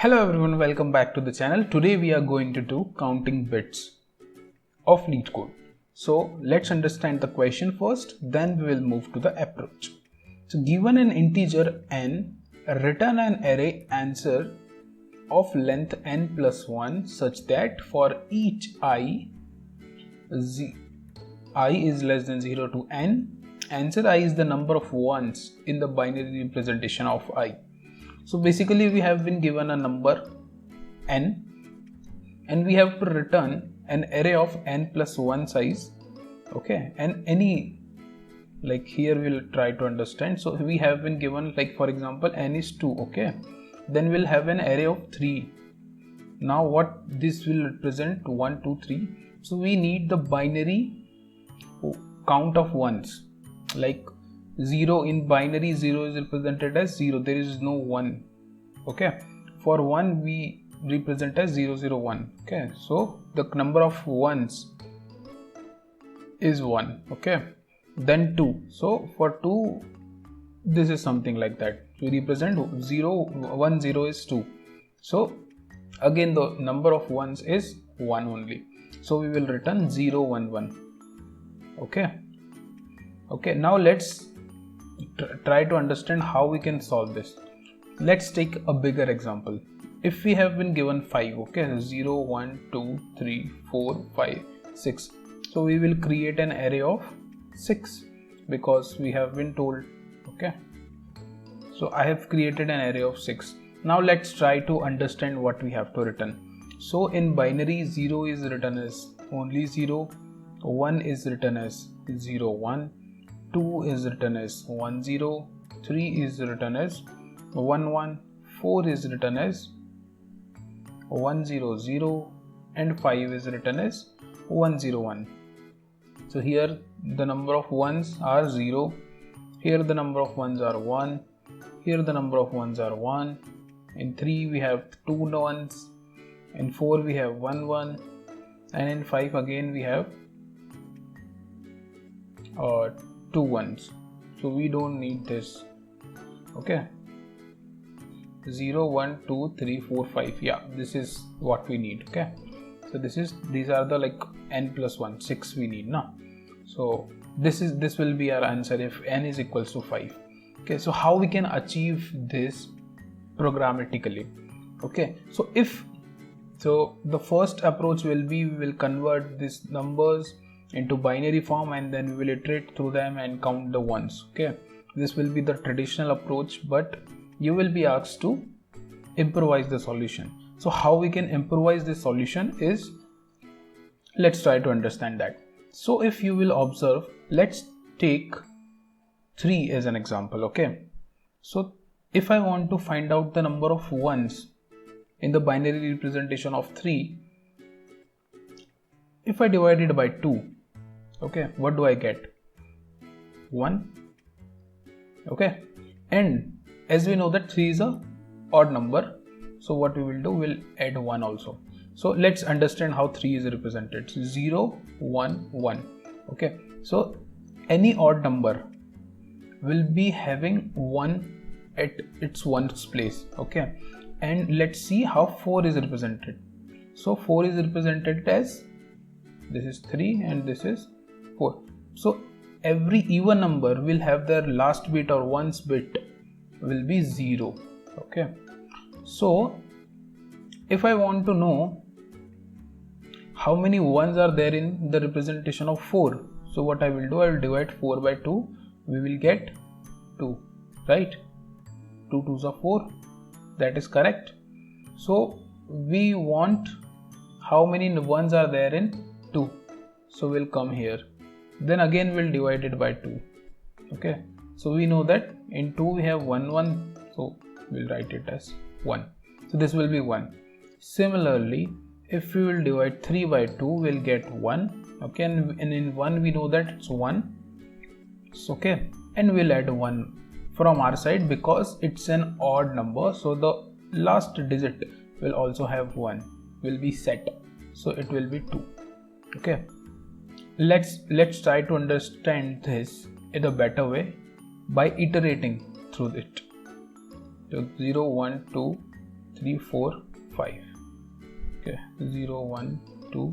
Hello everyone, welcome back to the channel. Today we are going to do counting bits of Leetcode. So let's understand the question first, then we will move to the approach. So given an integer n, return an array answer of length n plus 1 such that for each i is less than 0 to n, answer I is the number of ones in the binary representation of I. So basically we have been given a number n and we have to return an array of n plus 1 size, okay, and any, like here we'll try to understand. So we have been given, like for example, n is 2, okay, then we'll have an array of 3. Now what this will represent, 1 2 3. So we need the binary count of ones, like 0 in binary, 0 is represented as 0, there is no 1, okay. For 1 we represent as 0 0 1, okay. So the number of ones is 1, okay. Then 2, so for 2 this is something like that, we represent 0 1 0 is 2. So again the number of ones is 1 only, so we will return 0 1 1, okay. Now let's try to understand how we can solve this. Let's take a bigger example. If we have been given 5, okay, 0 1 2 3 4 5 6, so we will create an array of 6 because we have been told, okay. So I have created an array of 6. Now let's try to understand what we have to return. So in binary, 0 is written as only 0, 1 is written as 0 1, 2 is written as 1 0, 3 is written as 1 1, 4 is written as 1 0 0, and 5 is written as 1 0 1. So here the number of ones are 0, here the number of ones are 1, here the number of ones are 1, in 3 we have 2 ones, in 4 we have 1 1, and in 5 again we have 2 ones. So we don't need this, okay. 0 1 2 3 4 5, yeah, this is what we need, okay. So these are the like n plus 1, 6 we need now. So this will be our answer if n is equals to 5, okay. So how we can achieve this programmatically, okay. So the first approach will be, we will convert these numbers into binary form and then we will iterate through them and count the ones, okay. This will be the traditional approach, but you will be asked to improvise the solution. So how we can improvise this solution is, let's try to understand that. So if you will observe, let's take 3 as an example, okay. So if I want to find out the number of ones in the binary representation of 3, if I divide it by 2, okay, what do I get? 1, okay. And as we know that 3 is a odd number, so what we will do, we'll add 1 also. So let's understand how 3 is represented. So 0 1 1, okay. So any odd number will be having 1 at its ones place, okay. And let's see how 4 is represented. So 4 is represented as, this is 3 and this is 4. So every even number will have their last bit or ones bit will be 0, okay. So if I want to know how many ones are there in the representation of 4, so what I will do, I will divide 4 by 2, we will get 2, right. 2 2s are 4, that is correct. So we want how many ones are there in 2, so we'll come here, then again we'll divide it by 2, okay. So we know that in 2 we have 1 1, so we'll write it as 1, so this will be 1. Similarly, if we will divide 3 by 2, we'll get 1, okay, and in 1 we know that it's 1, so, okay, and we'll add 1 from our side because it's an odd number, so the last digit will also have 1, will be set, so it will be 2, okay. Let's try to understand this in a better way by iterating through it. So 0 1 2 3 4 5. Okay, 0 1 2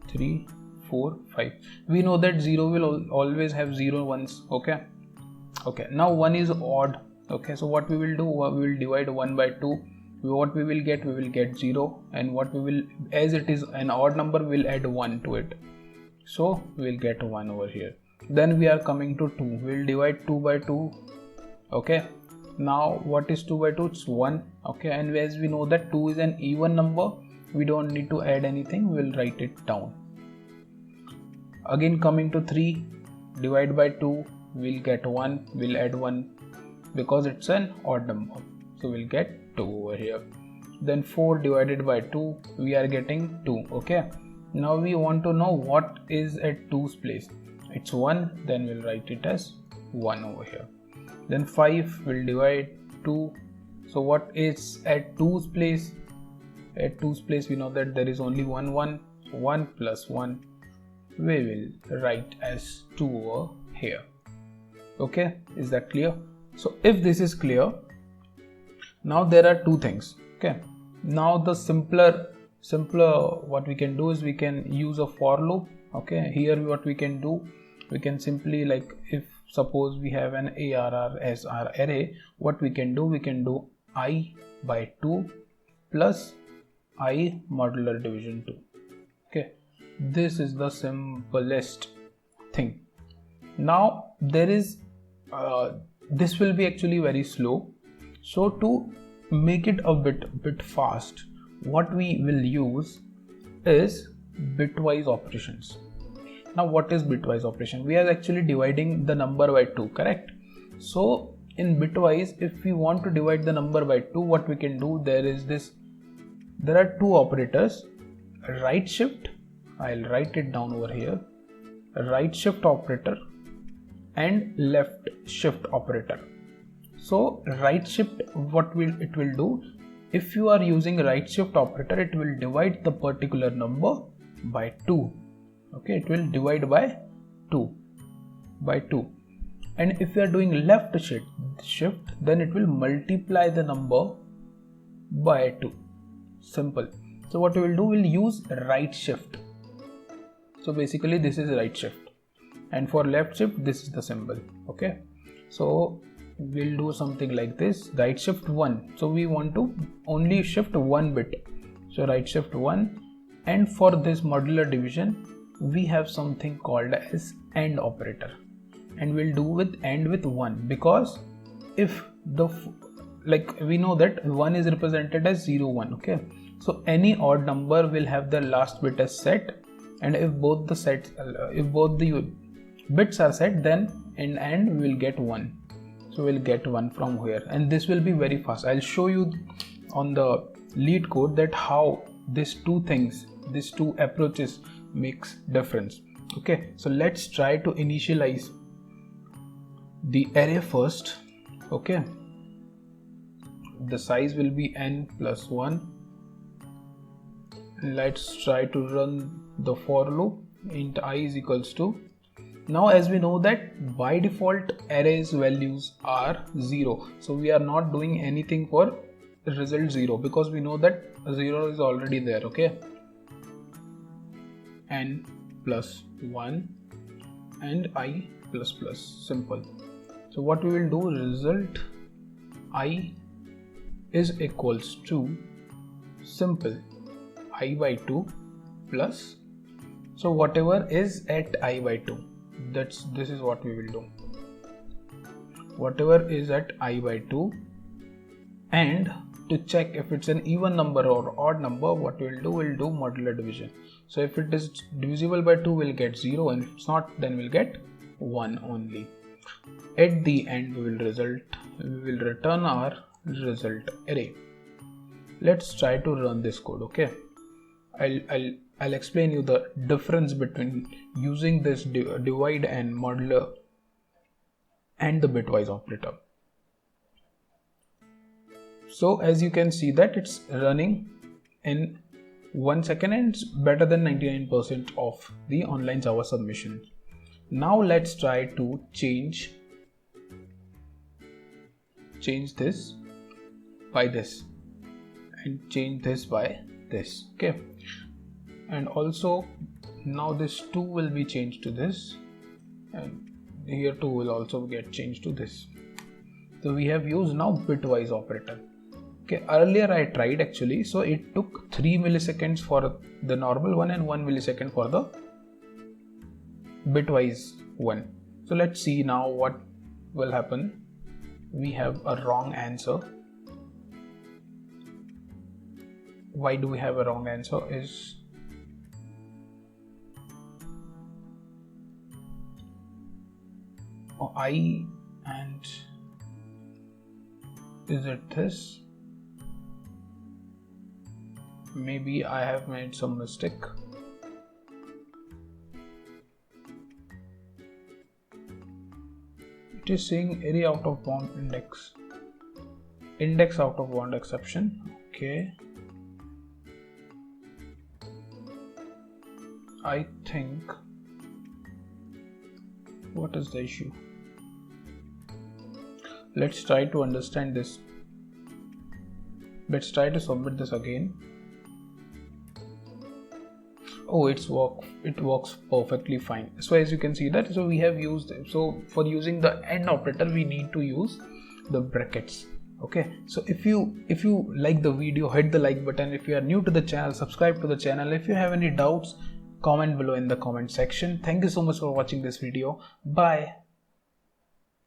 3 4 5. We know that 0 will always have 0 ones. Okay, now 1 is odd. Okay, so what we will do, we will divide 1 by 2. What we will get 0, and what we will, as it is an odd number, we'll add 1 to it, so we'll get 1 over here. Then we are coming to 2. We'll divide 2 by 2. Okay, now what is 2 by 2? It's 1. Okay, and as we know that 2 is an even number, we don't need to add anything, we'll write it down. Again coming to 3, divide by 2, we'll get 1, we'll add 1 because it's an odd number, so we'll get 2 over here. Then 4 divided by 2, we are getting 2. Okay, now we want to know what is at 2's place. It's 1, then we'll write it as 1 over here. Then 5 will divide 2. So what is at 2's place? At 2's place we know that there is only 1 1. 1 plus 1 we will write as 2 over here. Okay, is that clear? So if this is clear, now there are two things. Okay, now the simpler what we can do is we can use a for loop. Okay, here what we can do, we can simply, like, if suppose we have an ARR as our array, what we can do I by 2 plus I modular division 2. Okay, this is the simplest thing. Now there is this will be actually very slow, so to make it a bit fast, what we will use is bitwise operations. Now what is bitwise operation? We are actually dividing the number by 2, correct? So in bitwise, if we want to divide the number by 2, what we can do, there are two operators, right shift, I'll write it down over here, right shift operator and left shift operator. So right shift, it will do, if you are using right shift operator, it will divide the particular number by 2. Okay, it will divide by 2. And if you are doing left shift, then it will multiply the number by 2. Simple. So what we will do, we'll use right shift. So basically this is right shift, and for left shift this is the symbol. Okay, so we'll do something like this, right shift 1. So we want to only shift 1 bit, so right shift 1. And for this modular division, we have something called as AND operator, and we'll do with AND with 1, because if we know that 1 is represented as 0 1. Okay, so any odd number will have the last bit as set, and if both the bits are set, then in AND we will get 1. So we'll get 1 from here, and this will be very fast. I'll show you on the Leetcode that how these two approaches makes difference. Okay, so let's try to initialize the array first. Okay, the size will be n plus 1. Let's try to run the for loop. Int I is equals to, now as we know that by default arrays values are 0, so we are not doing anything for result 0, because we know that 0 is already there. Okay, n plus 1 and I plus plus, simple. So what we will do, result I is equals to, simple, I by 2 plus, so whatever is at I by 2, this is what we will do, whatever is at I by 2. And to check if it's an even number or odd number, what we'll do modular division. So if it is divisible by 2, we'll get 0, and if it's not, then we'll get 1 only. At the end we will return our result array. Let's try to run this code. Okay, I'll explain you the difference between using this divide and modular and the bitwise operator. So as you can see that it's running in 1 second, and it's better than 99% of the online Java submissions. Now let's try to change this by this, and change this by this. Okay, and also now this 2 will be changed to this, and here 2 will also get changed to this. So we have used now bitwise operator. Okay, earlier I tried actually, so it took 3 milliseconds for the normal one and 1 millisecond for the bitwise one. So let's see now what will happen. We have a wrong answer. Why do we have a wrong answer is I, and is it this? Maybe I have made some mistake. It is saying area out of bound index out of bound exception. Okay, I think, what is the issue? Let's try to understand this. Let's try to submit this again. Oh, it works perfectly fine. So as you can see that, so we have used, so for using the AND operator we need to use the brackets. Okay, so if you like the video, hit the like button. If you are new to the channel, subscribe to the channel. If you have any doubts, comment below in the comment section. Thank you so much for watching this video. Bye.